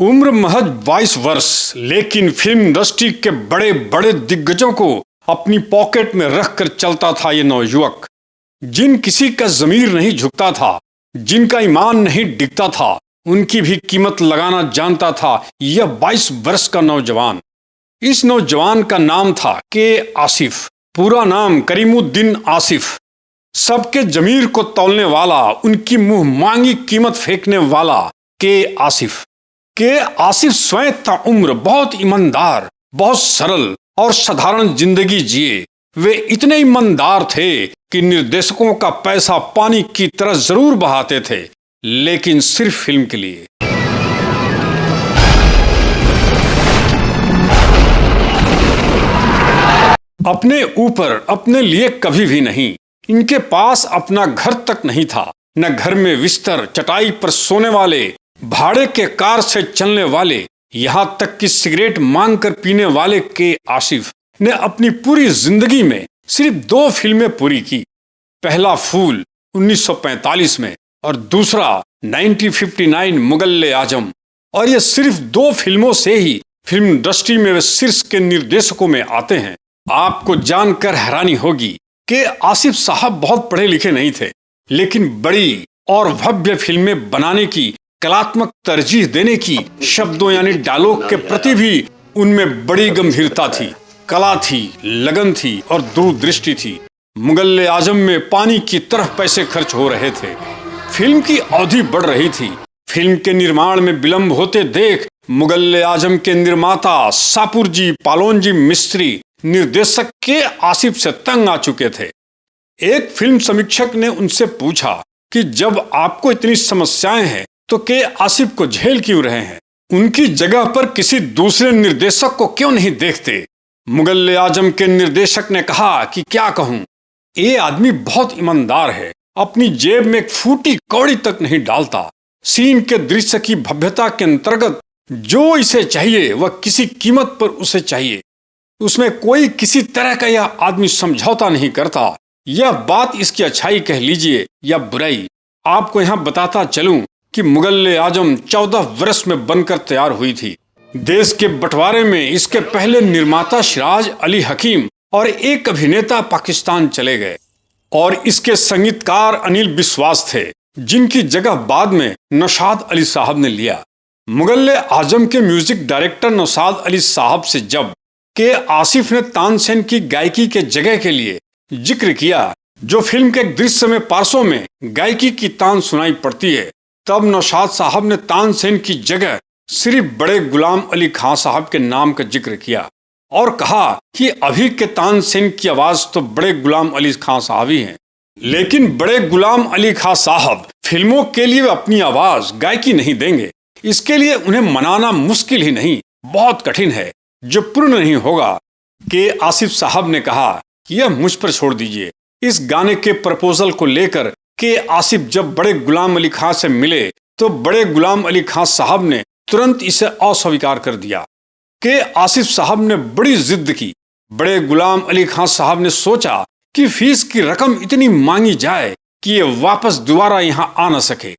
उम्र महज 22 वर्ष, लेकिन फिल्म इंडस्ट्री के बड़े बड़े दिग्गजों को अपनी पॉकेट में रखकर चलता था ये नौयुवक। जिन किसी का जमीर नहीं झुकता था, जिनका ईमान नहीं डिगता था, उनकी भी कीमत लगाना जानता था यह 22 वर्ष का नौजवान। इस नौजवान का नाम था के आसिफ, पूरा नाम करीमुद्दीन आसिफ। सबके जमीर को तौलने वाला, उनकी मुंह मांगी कीमत फेंकने वाला के आसिफ। के आसिफ स्वयं ताउम्र बहुत ईमानदार, बहुत सरल और साधारण जिंदगी जिए। वे इतने ईमानदार थे कि निर्देशकों का पैसा पानी की तरह जरूर बहाते थे, लेकिन सिर्फ फिल्म के लिए। अपने ऊपर, अपने लिए कभी भी नहीं। इनके पास अपना घर तक नहीं था, न घर में बिस्तर, चटाई पर सोने वाले, भाड़े के कार से चलने वाले, यहाँ तक कि सिगरेट मांग कर पीने वाले के आसिफ ने अपनी पूरी जिंदगी में सिर्फ 2 फिल्में पूरी की। पहला फूल 1945 में और दूसरा 1959 मुगल-ए-आजम। और ये सिर्फ 2 फिल्मों से ही फिल्म इंडस्ट्री में वे शीर्ष के निर्देशकों में आते हैं। आपको जानकर हैरानी होगी कि आसिफ साहब बहुत पढ़े लिखे नहीं थे, लेकिन बड़ी और भव्य फिल्में बनाने की, कलात्मक तरजीह देने की, शब्दों यानी डायलॉग के प्रति भी उनमें बड़ी गंभीरता थी, कला थी, लगन थी और दूरदृष्टि थी। मुगल-ए-आजम में पानी की तरह पैसे खर्च हो रहे थे, फिल्म की अवधि बढ़ रही थी। फिल्म के निर्माण में विलंब होते देख मुगल-ए-आजम के निर्माता सापुरजी पालोनजी मिस्त्री निर्देशक के आसिफ से तंग आ चुके थे। एक फिल्म समीक्षक ने उनसे पूछा कि जब आपको इतनी समस्याएं हैं तो के आसिफ को झेल क्यों रहे हैं? उनकी जगह पर किसी दूसरे निर्देशक को क्यों नहीं देखते? मुगल-ए-आजम के निर्देशक ने कहा कि क्या कहूं, ये आदमी बहुत ईमानदार है, अपनी जेब में एक फूटी कौड़ी तक नहीं डालता। सीन के दृश्य की भव्यता के अंतर्गत जो इसे चाहिए वह किसी कीमत पर उसे चाहिए। उसमें कोई किसी तरह का यह आदमी समझौता नहीं करता। यह बात इसकी अच्छाई कह लीजिए या बुराई। आपको यहाँ बताता चलूं कि मुगल-ए-आजम 14 वर्ष में बनकर तैयार हुई थी। देश के बंटवारे में इसके पहले निर्माता सिराज अली हकीम और एक अभिनेता पाकिस्तान चले गए और इसके संगीतकार अनिल बिस्वास थे, जिनकी जगह बाद में नौशाद अली साहब ने लिया। मुगल-ए-आजम के म्यूजिक डायरेक्टर नौशाद अली साहब से जब के आसिफ ने तानसेन की गायकी के जगह के लिए जिक्र किया, जो फिल्म के एक दृश्य में पार्श्व में गायकी की तान सुनाई पड़ती है, तब नौशाद साहब ने तानसेन की जगह सिर्फ बड़े गुलाम अली खां साहब के नाम का जिक्र किया और कहा कि अभी के तानसेन की आवाज तो बड़े गुलाम अली खां साहब ही हैं, लेकिन बड़े गुलाम अली खां साहब फिल्मों के लिए अपनी आवाज गायकी नहीं देंगे। इसके लिए उन्हें मनाना मुश्किल ही नहीं, बहुत कठिन है, जो पूर्ण नहीं होगा। के आसिफ साहब ने कहा कि यह मुझ पर छोड़ दीजिए। इस गाने के प्रपोजल को लेकर के आसिफ जब बड़े गुलाम अली खां से मिले तो बड़े गुलाम अली खां साहब ने तुरंत इसे अस्वीकार कर दिया। के आसिफ साहब ने बड़ी जिद की। बड़े गुलाम अली खां साहब ने सोचा कि फीस की रकम इतनी मांगी जाए कि ये वापस दोबारा यहाँ आ न सके,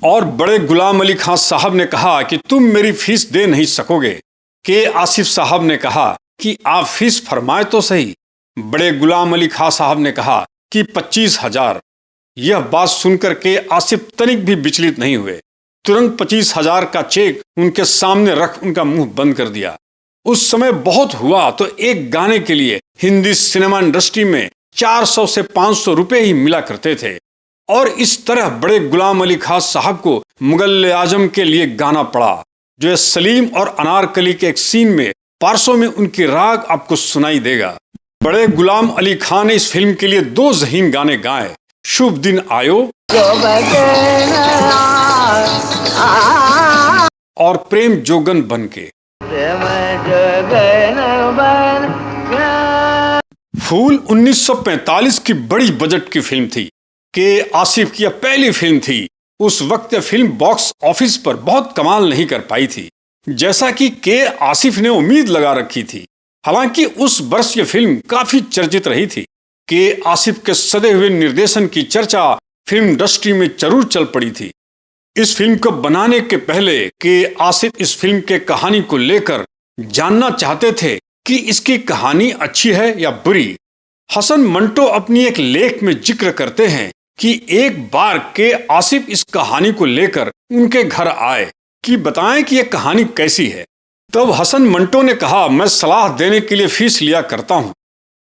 और बड़े गुलाम अली खां साहब ने कहा कि तुम मेरी फीस दे नहीं सकोगे। के आसिफ साहब ने कहा कि आप फीस फरमाए तो सही। बड़े गुलाम अली खां साहब ने कहा कि 25,000। यह बात सुनकर के आसिफ तनिक भी विचलित नहीं हुए, तुरंत 25,000 का चेक उनके सामने रख उनका मुंह बंद कर दिया। उस समय बहुत हुआ तो एक गाने के लिए हिंदी सिनेमा इंडस्ट्री में 400 से 500 रुपए ही मिला करते थे, और इस तरह बड़े गुलाम अली खां साहब को मुगल-ए-आजम के लिए गाना पड़ा, जो सलीम और अनारकली के एक सीन में पार्श्व में उनकी राग आपको सुनाई देगा। बड़े गुलाम अली खां ने इस फिल्म के लिए 2 ज़हीन गाने गाए, शुभ दिन आयो और प्रेम जोगन बनके। फूल 1945 की बड़ी बजट की फिल्म थी। के आसिफ की यह पहली फिल्म थी। उस वक्त फिल्म बॉक्स ऑफिस पर बहुत कमाल नहीं कर पाई थी, जैसा कि के आसिफ ने उम्मीद लगा रखी थी। हालांकि उस वर्ष ये फिल्म काफी चर्चित रही थी। के आसिफ के सदे हुए निर्देशन की चर्चा फिल्म इंडस्ट्री में जरूर चल पड़ी थी। इस फिल्म को बनाने के पहले के आसिफ इस फिल्म के कहानी को लेकर जानना चाहते थे कि इसकी कहानी अच्छी है या बुरी। हसन मंटो अपनी एक लेख में जिक्र करते हैं कि एक बार के आसिफ इस कहानी को लेकर उनके घर आए कि बताएं कि यह कहानी कैसी है। तब हसन मंटो ने कहा, मैं सलाह देने के लिए फीस लिया करता हूँ।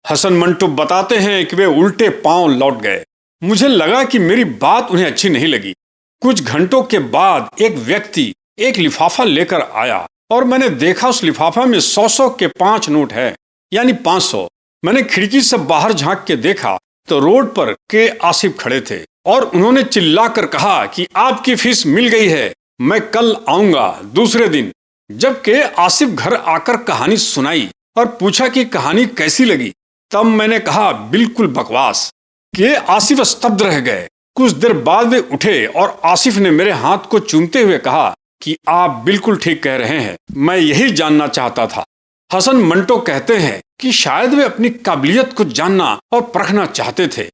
हसन मंटो बताते हैं कि वे उल्टे पांव लौट गए। मुझे लगा कि मेरी बात उन्हें अच्छी नहीं लगी। कुछ घंटों के बाद एक व्यक्ति एक लिफाफा लेकर आया और मैंने देखा उस लिफाफा में 100 के 5 नोट है, यानी 500। मैंने खिड़की से बाहर झांक के देखा तो रोड पर के आसिफ खड़े थे और उन्होंने चिल्लाकर कहा कि आपकी फीस मिल गई है, मैं कल आऊंगा। दूसरे दिन जब के आसिफ घर आकर कहानी सुनाई और पूछा कि कहानी कैसी लगी, तब मैंने कहा बिल्कुल बकवास। के आसिफ स्तब्ध रह गए। कुछ देर बाद वे उठे और आसिफ ने मेरे हाथ को चूमते हुए कहा कि आप बिल्कुल ठीक कह रहे हैं, मैं यही जानना चाहता था। हसन मंटो कहते हैं कि शायद वे अपनी काबिलियत को जानना और परखना चाहते थे।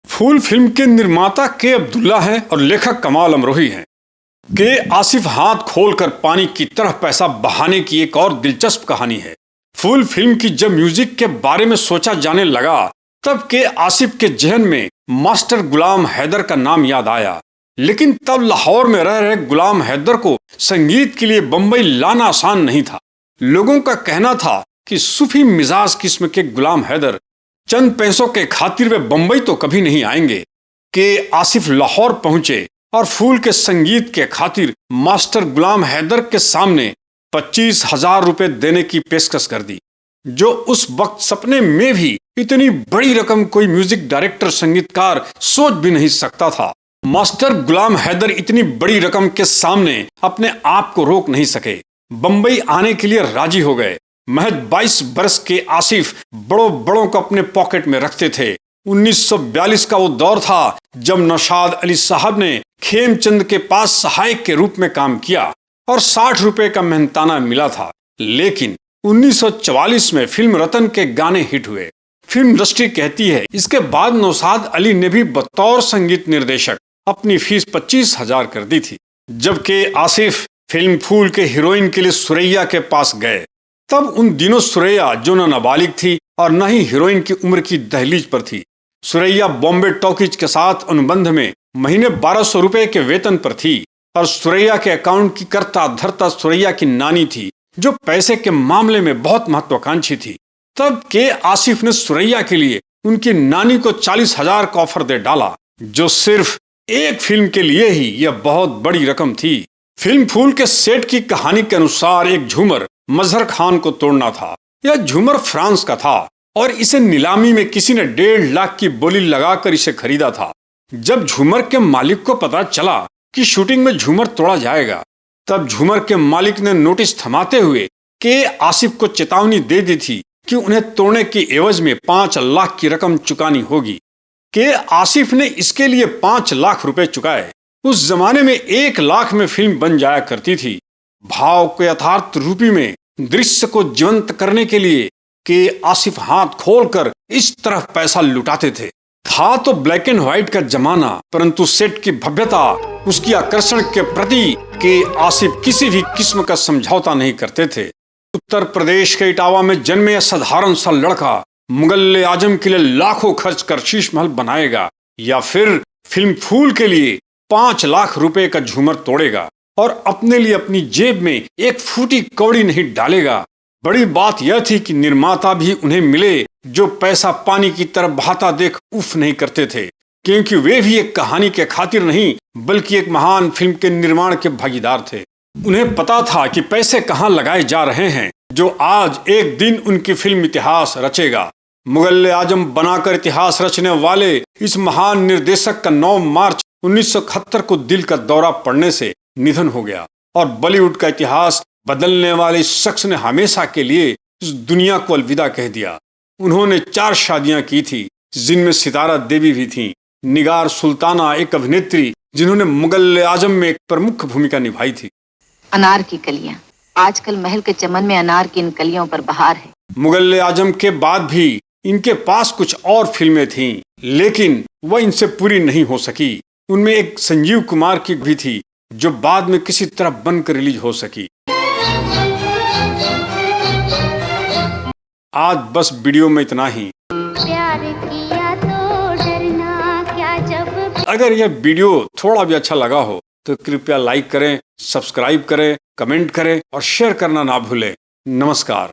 फूल फिल्म के निर्माता के अब्दुल्ला हैं और लेखक कमाल अमरोही हैं। के आसिफ हाथ खोलकर पानी की तरह पैसा बहाने की एक और दिलचस्प कहानी है। फूल फिल्म की जब म्यूजिक के बारे में सोचा जाने लगा तब के आसिफ के जहन में मास्टर गुलाम हैदर का नाम याद आया, लेकिन तब लाहौर में रह रहे गुलाम हैदर को संगीत के लिए बम्बई लाना आसान नहीं था। लोगों का कहना था कि सूफी मिजाज किस्म के गुलाम हैदर चंद पैसों के खातिर वे बम्बई तो कभी नहीं आएंगे। के आसिफ लाहौर पहुंचे और फूल के संगीत के खातिर मास्टर गुलाम हैदर के सामने 25,000 रुपए देने की पेशकश कर दी, जो उस वक्त सपने में भी इतनी बड़ी रकम कोई म्यूजिक डायरेक्टर संगीतकार सोच भी नहीं सकता था। मास्टर गुलाम हैदर इतनी बड़ी रकम के सामने अपने आप को रोक नहीं सके, बम्बई आने के लिए राजी हो गए। महज 22 बरस के आसिफ बड़ों को अपने पॉकेट में रखते थे। 1942 का वो दौर था जब नौशाद अली साहब ने खेमचंद के पास सहायक के रूप में काम किया और 60 रुपए का मेहनताना मिला था। लेकिन 1944 में फिल्म रतन के गाने हिट हुए। फिल्म इंडस्ट्री कहती है इसके बाद नौशाद अली ने भी बतौर संगीत निर्देशक अपनी फीस 25,000 कर दी थी। जबकि आसिफ फिल्म फूल के हीरोइन के लिए सुरैया के पास गए। तब उन दिनों सुरैया जो न नाबालिग थी और न ही हीरोइन की उम्र की दहलीज पर थी। सुरैया बॉम्बे टॉकीज के साथ अनुबंध में महीने 1200 रुपए के वेतन पर थी और सुरैया के अकाउंट की करता धरता सुरैया की नानी थी, जो पैसे के मामले में बहुत महत्वाकांक्षी थी। तब के आसिफ ने सुरैया के लिए उनकी नानी को 40,000 का ऑफर दे डाला, जो सिर्फ एक फिल्म के लिए ही यह बहुत बड़ी रकम थी। फिल्म फूल के सेट की कहानी के अनुसार एक झूमर मजहर खान को तोड़ना था। यह झूमर फ्रांस का था और इसे नीलामी में किसी ने 1.5 लाख की बोली लगाकर इसे खरीदा था। जब झूमर के मालिक को पता चला कि शूटिंग में झूमर तोड़ा जाएगा, तब झूमर के मालिक ने नोटिस थमाते हुए के आसिफ को चेतावनी दे दी थी कि उन्हें तोड़ने की एवज में 5 लाख की रकम चुकानी होगी। के आसिफ ने इसके लिए 5 लाख रुपए चुकाए। उस जमाने में 1 लाख में फिल्म बन जाया करती थी। भाव के यथार्थ रूपी में दृश्य को जीवंत करने के लिए के आसिफ हाथ खोलकर इस तरह पैसा लुटाते थे। था तो ब्लैक एंड व्हाइट का जमाना, परंतु सेट की भव्यता, उसकी आकर्षण के प्रति के आसिफ किसी भी किस्म का समझौता नहीं करते थे। उत्तर प्रदेश के इटावा में जन्मे साधारण सा लड़का मुगल आजम के लिए लाखों खर्च कर शीश महल बनाएगा या फिर फिल्म फूल के लिए 5 लाख रुपए का झूमर तोड़ेगा और अपने लिए अपनी जेब में एक फूटी कौड़ी नहीं डालेगा। बड़ी बात यह थी कि निर्माता भी उन्हें मिले जो पैसा पानी की तरह बहाता देख उफ नहीं करते थे, क्योंकि वे भी एक कहानी के खातिर नहीं बल्कि एक महान फिल्म के निर्माण के भागीदार थे। उन्हें पता था कि पैसे कहाँ लगाए जा रहे हैं, जो आज एक दिन उनकी फिल्म इतिहास रचेगा। मुगल आजम बनाकर इतिहास रचने वाले इस महान निर्देशक का 9 मार्च 1971 को दिल का दौरा पड़ने से निधन हो गया और बॉलीवुड का इतिहास बदलने वाले इस शख्स ने हमेशा के लिए इस दुनिया को अलविदा कह दिया। उन्होंने 4 शादियां की थी, जिनमें सितारा देवी भी थीं। निगार सुल्ताना एक अभिनेत्री जिन्होंने मुगल आजम में एक प्रमुख भूमिका निभाई थी। अनार की कलियां, आजकल महल के चमन में अनार की इन कलियों पर बहार है। मुगल आजम के बाद भी इनके पास कुछ और फिल्में थीं, लेकिन वह इनसे पूरी नहीं हो सकी। उनमें एक संजीव कुमार की भी थी, जो बाद में किसी तरह बनकर रिलीज हो सकी। आज बस वीडियो में इतना ही। प्यार किया तो डरना क्या जब। अगर यह वीडियो थोड़ा भी अच्छा लगा हो तो कृपया लाइक करें, सब्सक्राइब करें, कमेंट करें और शेयर करना ना भूलें। नमस्कार।